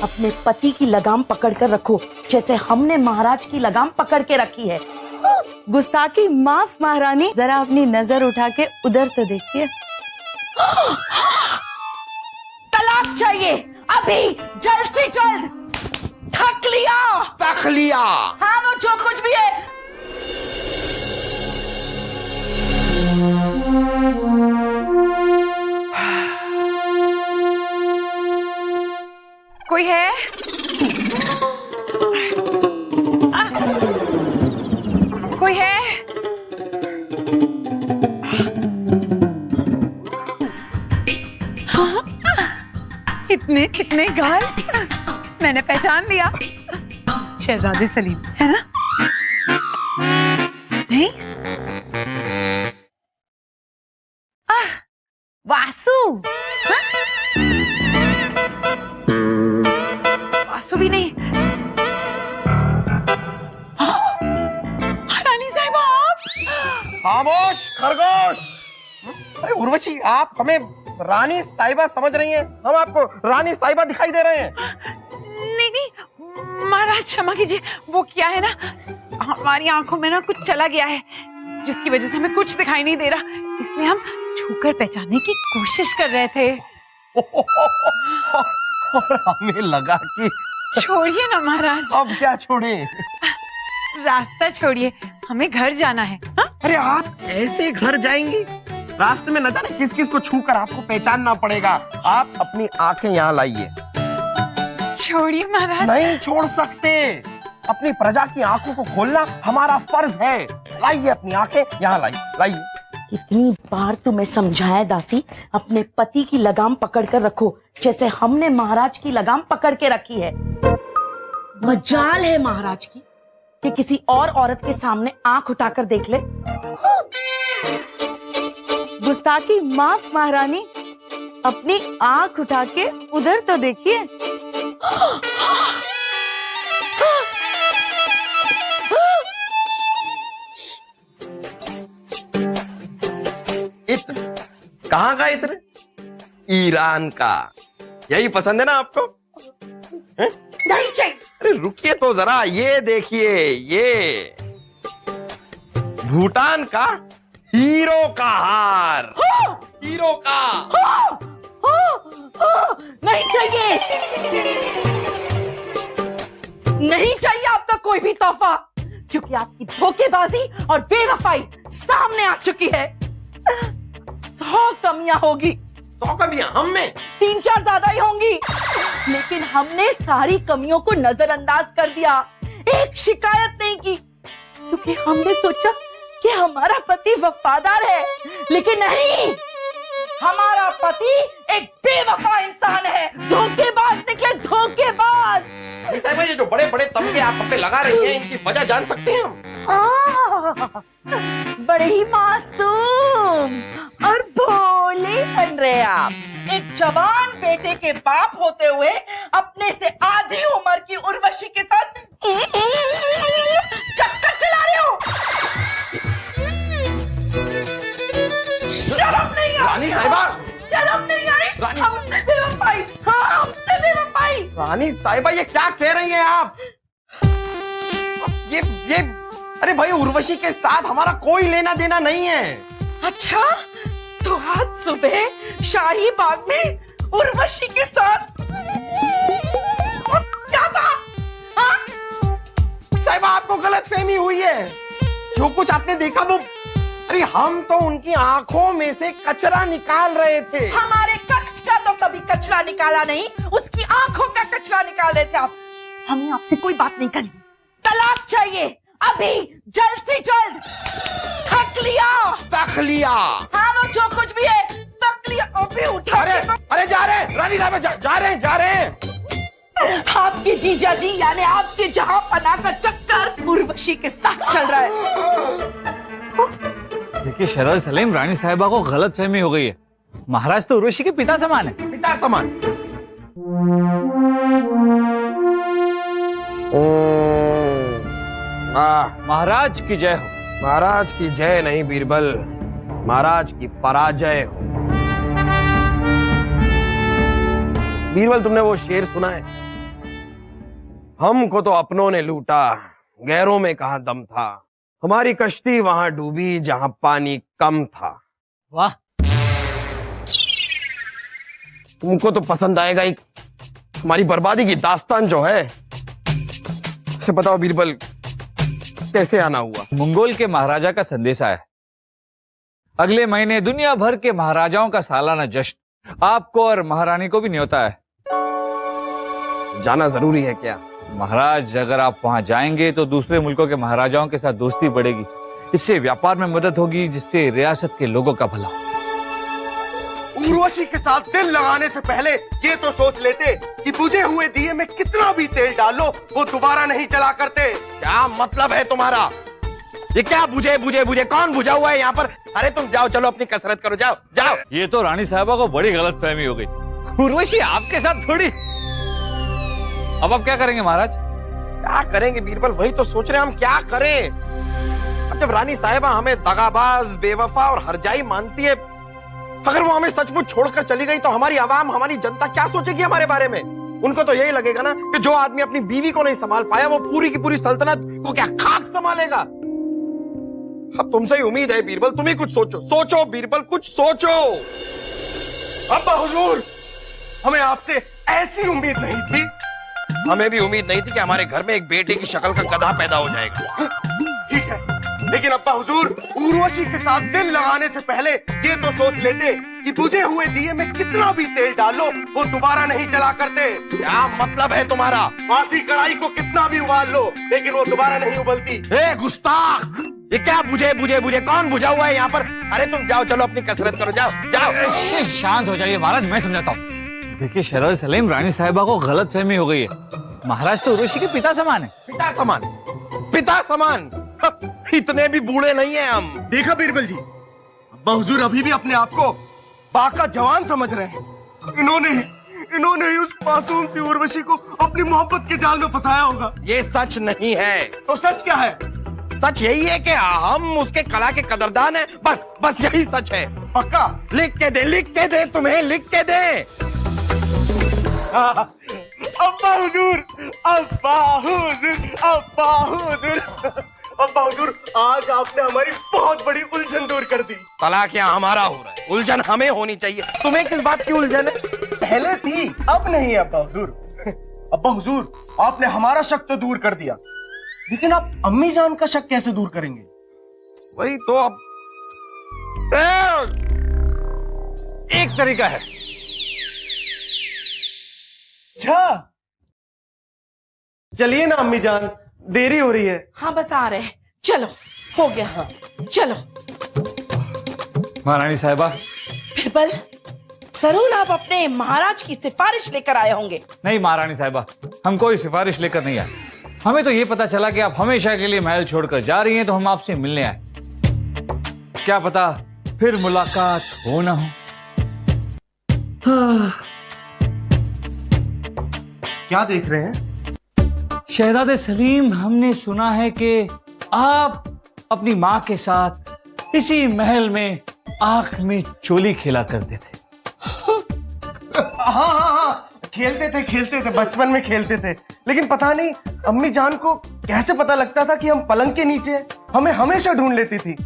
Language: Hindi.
अपने पति की लगाम पकड़ कर रखो, जैसे हमने महाराज की लगाम पकड़ के रखी है। गुस्ताखी माफ महारानी, जरा अपनी नजर उठा के उधर तो देखिए। तलाक चाहिए अभी, जल्द से जल्द। थक लिया। हाँ, वो जो कुछ भी है। कोई है? कोई है? इतने चिकने गाल, मैंने पहचान लिया। शहजादे सलीम है ना? नहीं? वासु? हाँ? वासु भी नहीं। रानी साहिबा आप? खामोश खरगोश। अरे उर्वशी, आप हमें रानी साहिबा समझ रही हैं? हम आपको रानी साहिबा दिखाई दे रहे हैं। नहीं, महाराज क्षमा कीजिए, वो क्या है ना, हमारी आंखों में ना कुछ चला गया है, जिसकी वजह से हमें कुछ दिखाई नहीं दे रहा, इसलिए हम छूकर पहचानने की कोशिश कर रहे थे। और हमें लगा कि छोड़िए ना महाराज। अब क्या छोड़े? रास्ता छोड़िए, हमें घर जाना है। हा? अरे आप ऐसे घर जाएंगी? रास्ते में न जाने किस किस को छूकर आपको पहचानना पड़ेगा। आप अपनी आंखें यहाँ लाइए। छोड़िए महाराज। नहीं छोड़ सकते, अपनी प्रजा की आंखों को खोलना हमारा फर्ज है। लाइए अपनी आंखें यहाँ, लाइए। कितनी बार तुम्हें समझाया दासी, अपने पति की लगाम पकड़ कर रखो, जैसे हमने महाराज की लगाम पकड़ के रखी है। मजाल है महाराज की कि किसी और औरत के सामने आंख उठाकर देख ले। गुस्ताखी माफ महारानी, अपनी आंख उठा के उधर तो देखिए। इत्र कहाँ का इत्र? ईरान का। यही पसंद है ना आपको? नहीं चाहिए। अरे रुकिए तो जरा, ये देखिए, ये भूटान का हीरो का हार। हीरो का। नहीं चाहिए, नहीं चाहिए आपका कोई भी तोहफा, क्योंकि आपकी धोखेबाजी और बेवफाई सामने आ चुकी है। 100 कमियां होगी। 100 कमियां हम में? 3-4 ज्यादा ही होंगी, लेकिन हमने सारी कमियों को नजरअंदाज कर दिया, एक शिकायत नहीं की, क्योंकि हमने सोचा कि हमारा पति वफादार है, लेकिन नहीं, हमारा पति एक बेवफा इंसान है, धोखेबाज निकले, धोखेबाज। साहिबा, ये जो बड़े बड़े तमगे आप पे लगा रही हैं, इनकी वजह जान सकते हैं हम? बड़े ही मासूम और भोले बन रहे आप। एक जवान बेटे के बाप होते हुए अपने से आधी उम्र की उर्वशी के साथ चक्कर चला रहे हो। शर्म नहीं आई? रानी साहिबा, शर्म नहीं आई? रानी- हमसे बेवफाई। हाँ, हमसे बेवफाई। रानी साहिबा, ये क्या कह रही हैं आप? ये अरे भाई, उर्वशी के साथ हमारा कोई लेना देना नहीं है। अच्छा, तो आज सुबह शाही बाग में उर्वशी के साथ क्या था? हाँ? साहिबा, आपको गलतफहमी हुई है। जो कुछ आपने देखा वो, अरे हम तो उनकी आंखों में से कचरा निकाल रहे थे। हमारे कक्ष का तो कभी कचरा निकाला नहीं, उसकी आंखों का कचरा निकाल रहे थे आप। हमें आपसे कोई बात नहीं करनी। तलाक चाहिए अभी, जल्द से जल्द। थक लिया। हाँ, वो जो कुछ भी है, थक लिया। अभी उठा। अरे जा रहे हैं रानी साहब, जा रहे हैं। आपके जीजा जी यानी आपके जहां पना का चक्कर उर्वशी के साथ चल रहा है। देखिए शहजादे सलीम, रानी साहिबा को गलतफहमी हो गई है। महाराज तो उर्वशी के पिता समान है। पिता समान? महाराज की जय हो। महाराज की जय नहीं बीरबल, महाराज की पराजय हो। बीरबल, तुमने वो शेर सुना है, हमको तो अपनों ने लूटा, गैरों में कहाँ दम था। हमारी कश्ती वहां डूबी जहां पानी कम था। वाह, तुमको तो पसंद आएगा ही। हमारी बर्बादी की दास्तान जो है, से बताओ बीरबल, कैसे आना हुआ? मंगोल के महाराजा का संदेश आया है। अगले महीने दुनिया भर के महाराजाओं का सालाना जश्न, आपको और महारानी को भी न्योता है। जाना जरूरी है क्या? महाराज, अगर आप वहां जाएंगे तो दूसरे मुल्कों के महाराजाओं के साथ दोस्ती बढ़ेगी। इससे व्यापार में मदद होगी, जिससे रियासत के लोगों का भला हो। उर्वशी के साथ दिल लगाने से पहले ये तो सोच लेते कि बुझे हुए दिए में कितना भी तेल डालो वो दोबारा नहीं जला करते। क्या मतलब है तुम्हारा? ये क्या बुझे बुझे बुझे? कौन बुझा हुआ है यहाँ पर? अरे तुम जाओ, चलो अपनी कसरत करो, जाओ जाओ। ये तो रानी साहबा को बड़ी गलतफहमी हो गई। उर्वशी आपके साथ थोड़ी। अब आप क्या करेंगे महाराज? क्या करेंगे बीरबल, वही तो सोच रहे हैं हम क्या करें। अब जब रानी साहिबा हमें दगाबाज, बेवफा और हरजाई मानती है, अगर वो हमें सचमुच छोड़कर चली गई तो हमारी आवाम, हमारी जनता क्या सोचेगी हमारे बारे में? उनको तो यही लगेगा ना कि जो आदमी अपनी बीवी को नहीं संभाल पाया वो पूरी की पूरी सल्तनत को क्या खाक संभालेगा। अब तुमसे ही उम्मीद है बीरबल, तुम ही कुछ सोचो। सोचो बीरबल, कुछ सोचो। अब्बा हुजूर, हमें आपसे ऐसी उम्मीद नहीं थी। हमें भी उम्मीद नहीं थी कि हमारे घर में एक बेटे की शक्ल का गधा पैदा हो जाएगा। ठीक है, लेकिन अब्बा हुजूर, उर्वशी के साथ दिल लगाने से पहले ये तो सोच लेते कि बुझे हुए दिए में कितना भी तेल डालो वो दोबारा नहीं जला करते। क्या मतलब है तुम्हारा? फांसी कढ़ाई को कितना भी उबाल लो लेकिन वो दोबारा नहीं उबलती। ए गुस्ताख, ये क्या बुझे बुझे बुझे? कौन बुझा हुआ है यहाँ पर? अरे तुम जाओ, चलो अपनी कसरत करो, जाओ जाओ। शांत हो जाइए महाराज, मैं समझाता हूँ। देखिए शहजादी सलीम, रानी साहिबा को गलतफहमी हो गई है। महाराज तो उर्वशी के पिता समान है। पिता समान? पिता समान? इतने भी बूढ़े नहीं है हम। देखा बीरबल जी, अब्बा हुजूर अभी भी अपने आप को बाका जवान समझ रहे हैं। इन्होंने ही उस मासूम सी उर्वशी को अपनी मोहब्बत के जाल में फंसाया होगा। ये सच नहीं है। तो सच क्या है? सच यही है कि हम उसके कला के कदरदान हैं। बस यही सच है। पक्का? लिख के दे, तुम्हें लिख के दे। अब्बा हुजूर, अब्बा हुजूर, अब्बा हुजूर, अब्बा हुजूर, आज आपने हमारी बहुत बड़ी उलझन दूर कर दी। तलाक क्या हमारा हो रहा है? उलझन हमें होनी चाहिए। तुम्हें किस बात की उलझन है? पहले थी, अब नहीं है अब्बा हुजूर। अब्बा हुजूर, आपने हमारा शक तो दूर कर दिया, लेकिन आप अम्मी जान का शक कैसे दूर करेंगे? वही तो। अब एक तरीका है। अच्छा, चलिए ना अम्मी जान, देरी हो रही है। हाँ बस आ रहे हैं, चलो हो गया। हाँ चलो। महारानी साहिबा, बिरबल, जरूर आप अपने महाराज की सिफारिश लेकर आए होंगे। नहीं महारानी साहिबा, हम कोई सिफारिश लेकर नहीं आए। हमें तो ये पता चला कि आप हमेशा के लिए महल छोड़कर जा रही हैं, तो हम आपसे मिलने आए। क्या पता फिर मुलाकात हो ना हो। क्या देख रहे हैं? शहजादे सलीम, हमने सुना है कि आप अपनी माँ के साथ इसी महल में आंख में चोली खेला करते थे। हाँ, खेलते थे, बचपन में खेलते थे। लेकिन पता नहीं अम्मी जान को कैसे पता लगता था कि हम पलंग के नीचे हैं। हमें हमेशा ढूंढ लेती थी।